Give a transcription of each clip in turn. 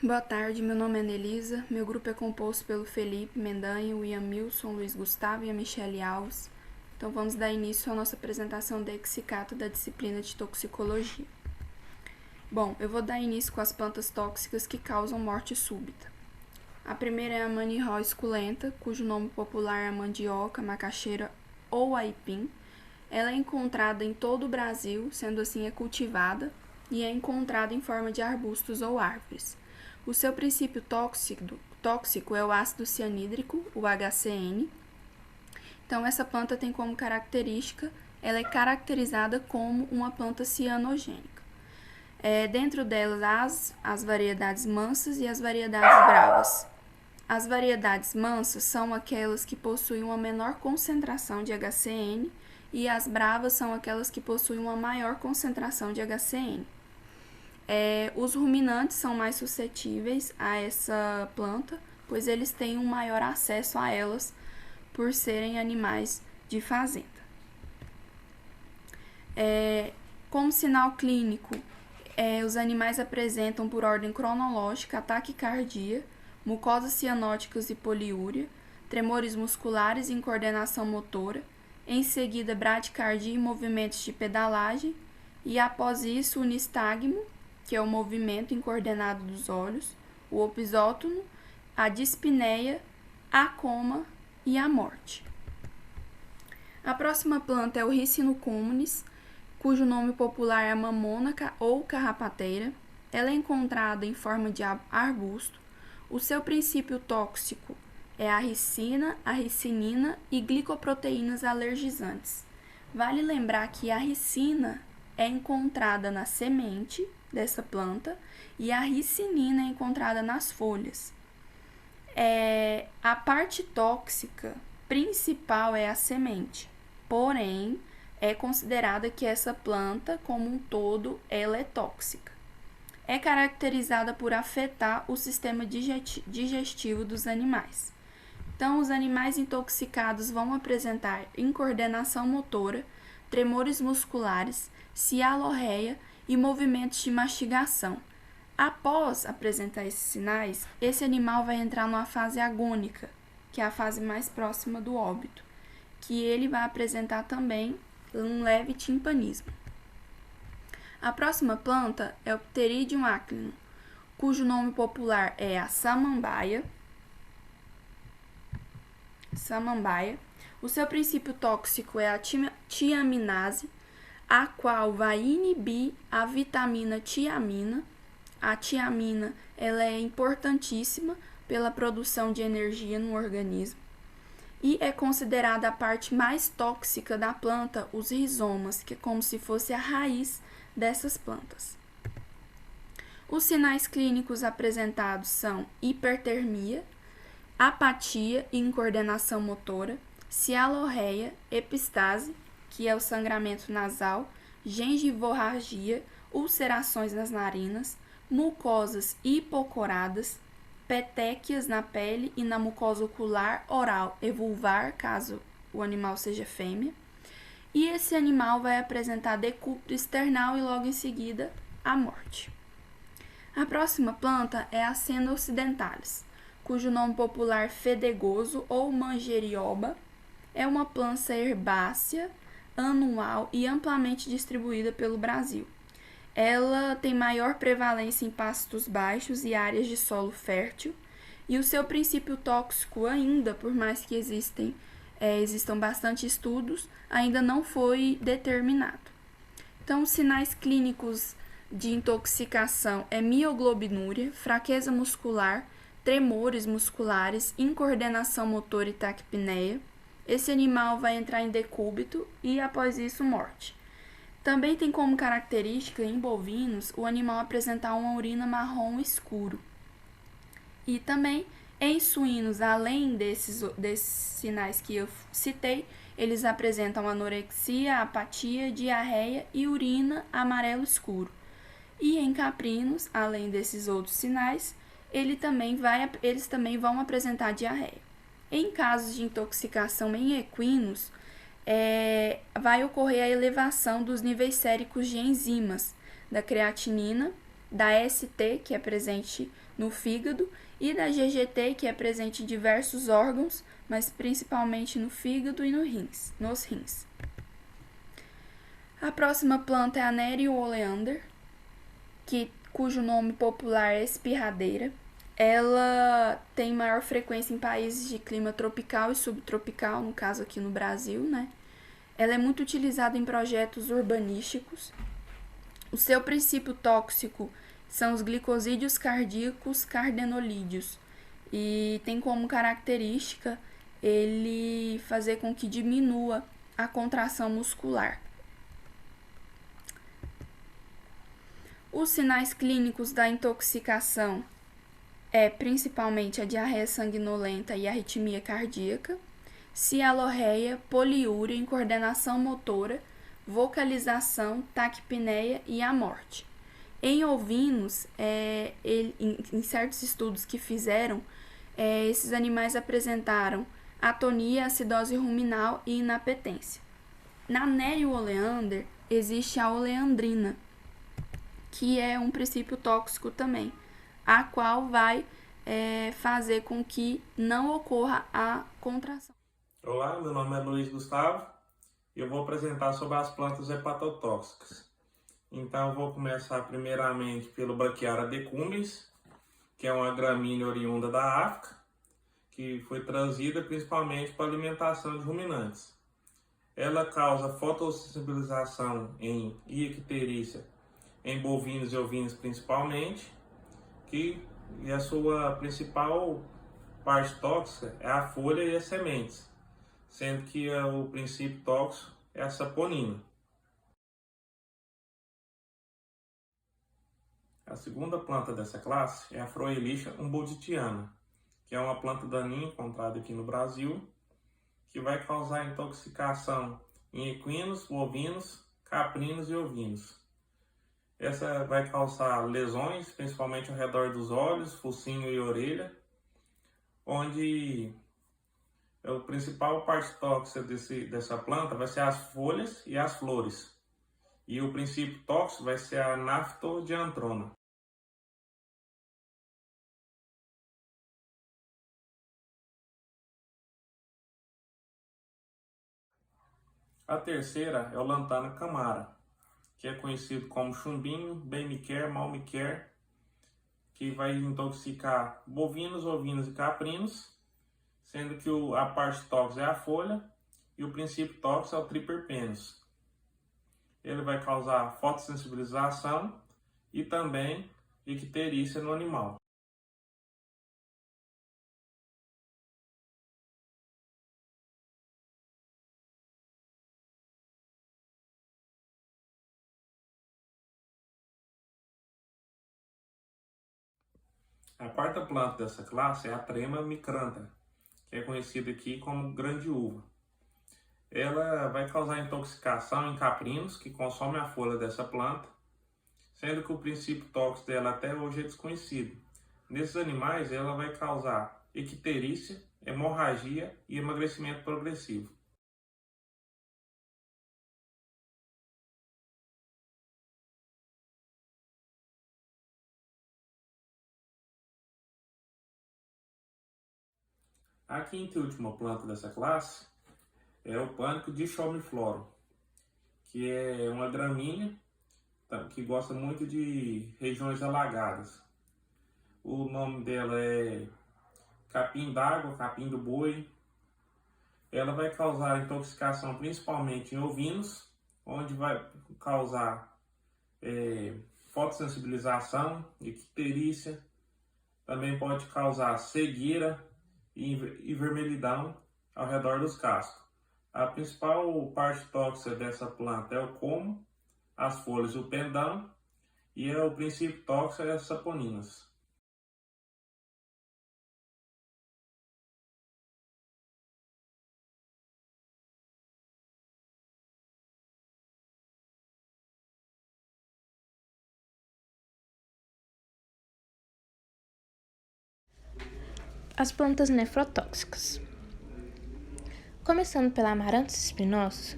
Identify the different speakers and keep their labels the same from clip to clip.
Speaker 1: Boa tarde, meu nome é Anelisa, meu grupo é composto pelo Felipe Mendanha, o Ian Milson, o Luiz Gustavo e a Michele Alves. Então vamos dar início à nossa apresentação da Exicato da disciplina de toxicologia. Bom, eu vou dar início com as plantas tóxicas que causam morte súbita. A primeira é a Manihó esculenta, cujo nome popular é a mandioca, macaxeira ou aipim. Ela é encontrada em todo o Brasil, sendo assim é cultivada, e é encontrada em forma de arbustos ou árvores. O seu princípio tóxico é o ácido cianídrico, o HCN. Então, essa planta tem como característica, ela é caracterizada como uma planta cianogênica. Dentro delas, as variedades mansas e as variedades bravas. As variedades mansas são aquelas que possuem uma menor concentração de HCN e as bravas são aquelas que possuem uma maior concentração de HCN. Os ruminantes são mais suscetíveis a essa planta, pois eles têm um maior acesso a elas por serem animais de fazenda. Como sinal clínico, os animais apresentam por ordem cronológica taquicardia, mucosas cianóticas e poliúria, tremores musculares e incoordenação motora, em seguida bradicardia e movimentos de pedalagem, e após isso o nistagmo, que é o movimento incoordenado dos olhos, o episótono, a dispneia, a coma e a morte. A próxima planta é o Ricino communis, cujo nome popular é mamona ou carrapateira. Ela é encontrada em forma de arbusto. O seu princípio tóxico é a ricina, a ricinina e glicoproteínas alergizantes. Vale lembrar que a ricina é encontrada na semente dessa planta e a ricinina é encontrada nas folhas. A parte tóxica principal é a semente, porém é considerada que essa planta como um todo ela é tóxica. É caracterizada por afetar o sistema digestivo dos animais. Então, os animais intoxicados vão apresentar incoordenação motora, tremores musculares, cialorreia e movimentos de mastigação. Após apresentar esses sinais, esse animal vai entrar numa fase agônica, que é a fase mais próxima do óbito, que ele vai apresentar também um leve timpanismo. A próxima planta é o Pteridium aclinum, cujo nome popular é a samambaia. O seu princípio tóxico é a tiaminase, a qual vai inibir a vitamina tiamina. A tiamina ela é importantíssima pela produção de energia no organismo e é considerada a parte mais tóxica da planta, os rizomas, que é como se fosse a raiz dessas plantas. Os sinais clínicos apresentados são hipertermia, apatia e incoordenação motora, cialorreia, epistase, que é o sangramento nasal, gengivorragia, ulcerações nas narinas, mucosas hipocoradas, petequias na pele e na mucosa ocular, oral e vulvar, caso o animal seja fêmea. E esse animal vai apresentar decúbito external e logo em seguida a morte. A próxima planta é a Senna occidentalis, cujo nome popular fedegoso ou manjerioba. É uma planta herbácea, anual e amplamente distribuída pelo Brasil. Ela tem maior prevalência em pastos baixos e áreas de solo fértil, e o seu princípio tóxico ainda, por mais que existam bastante estudos, ainda não foi determinado. Então, os sinais clínicos de intoxicação é mioglobinuria, fraqueza muscular, tremores musculares, incoordenação motora e taquipneia. Esse animal vai entrar em decúbito e, após isso, morte. Também tem como característica em bovinos o animal apresentar uma urina marrom escuro. E também em suínos, além desses sinais que eu citei, eles apresentam anorexia, apatia, diarreia e urina amarelo escuro. E em caprinos, além desses outros sinais, eles também vão apresentar diarreia. Em casos de intoxicação em equinos, vai ocorrer a elevação dos níveis séricos de enzimas, da creatinina da ST, que é presente no fígado, e da GGT, que é presente em diversos órgãos, mas principalmente no fígado e nos rins. A próxima planta é a Nerio oleander, cujo nome popular é espirradeira. Ela tem maior frequência em países de clima tropical e subtropical, no caso aqui no Brasil, né? Ela é muito utilizada em projetos urbanísticos. O seu princípio tóxico são os glicosídeos cardíacos cardenolídeos e tem como característica ele fazer com que diminua a contração muscular. Os sinais clínicos da intoxicação é principalmente a diarreia sanguinolenta e a arritmia cardíaca, cialorreia, poliúria, incoordenação motora, vocalização, taquipneia e a morte. Em ovinos, em certos estudos que fizeram, esses animais apresentaram atonia, acidose ruminal e inapetência. Na Nerio oleander, existe a oleandrina, que é um princípio tóxico também, a qual vai fazer com que não ocorra a contração.
Speaker 2: Olá, meu nome é Luiz Gustavo e eu vou apresentar sobre as plantas hepatotóxicas. Então, eu vou começar primeiramente pelo Brachiara decumbens, que é uma gramínea oriunda da África, que foi trazida principalmente para alimentação de ruminantes. Ela causa fotossensibilização e icterícia em bovinos e ovinos principalmente, e a sua principal parte tóxica é a folha e as sementes, sendo que o princípio tóxico é a saponina. A segunda planta dessa classe é a Froelich humboldtiana, que é uma planta daninha encontrada aqui no Brasil, que vai causar intoxicação em equinos, bovinos, caprinos e ovinos. Essa vai causar lesões, principalmente ao redor dos olhos, focinho e orelha, onde a principal parte tóxica dessa planta vai ser as folhas e as flores. E o princípio tóxico vai ser a naftodiantrona. A terceira é o Lantana camara, que é conhecido como chumbinho, bem-me-quer, mal-me-quer, que vai intoxicar bovinos, ovinos e caprinos, sendo que a parte tóxica é a folha e o princípio tóxico é o triperpenos. Ele vai causar fotossensibilização e também icterícia no animal. A quarta planta dessa classe é a Trema micrantha, que é conhecida aqui como grande uva. Ela vai causar intoxicação em caprinos que consomem a folha dessa planta, sendo que o princípio tóxico dela até hoje é desconhecido. Nesses animais, ela vai causar icterícia, hemorragia e emagrecimento progressivo. A quinta e última planta dessa classe é o pânico de Chomiflorum, que é uma gramínea que gosta muito de regiões alagadas. O nome dela é capim d'água, capim do boi. Ela vai causar intoxicação principalmente em ovinos, onde vai causar fotossensibilização, icterícia, também pode causar cegueira e vermelhidão ao redor dos cascos. A principal parte tóxica dessa planta é o como, as folhas e o pendão, e o princípio tóxico é as saponinas.
Speaker 3: As plantas nefrotóxicas. Começando pela Amaranthus spinosus,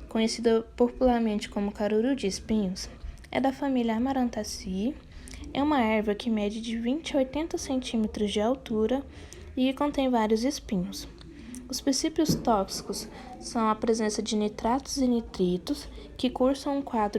Speaker 3: conhecida popularmente como caruru de espinhos, é da família Amaranthaceae. É uma erva que mede de 20 a 80 centímetros de altura e que contém vários espinhos. Os princípios tóxicos são a presença de nitratos e nitritos, que cursam um quadro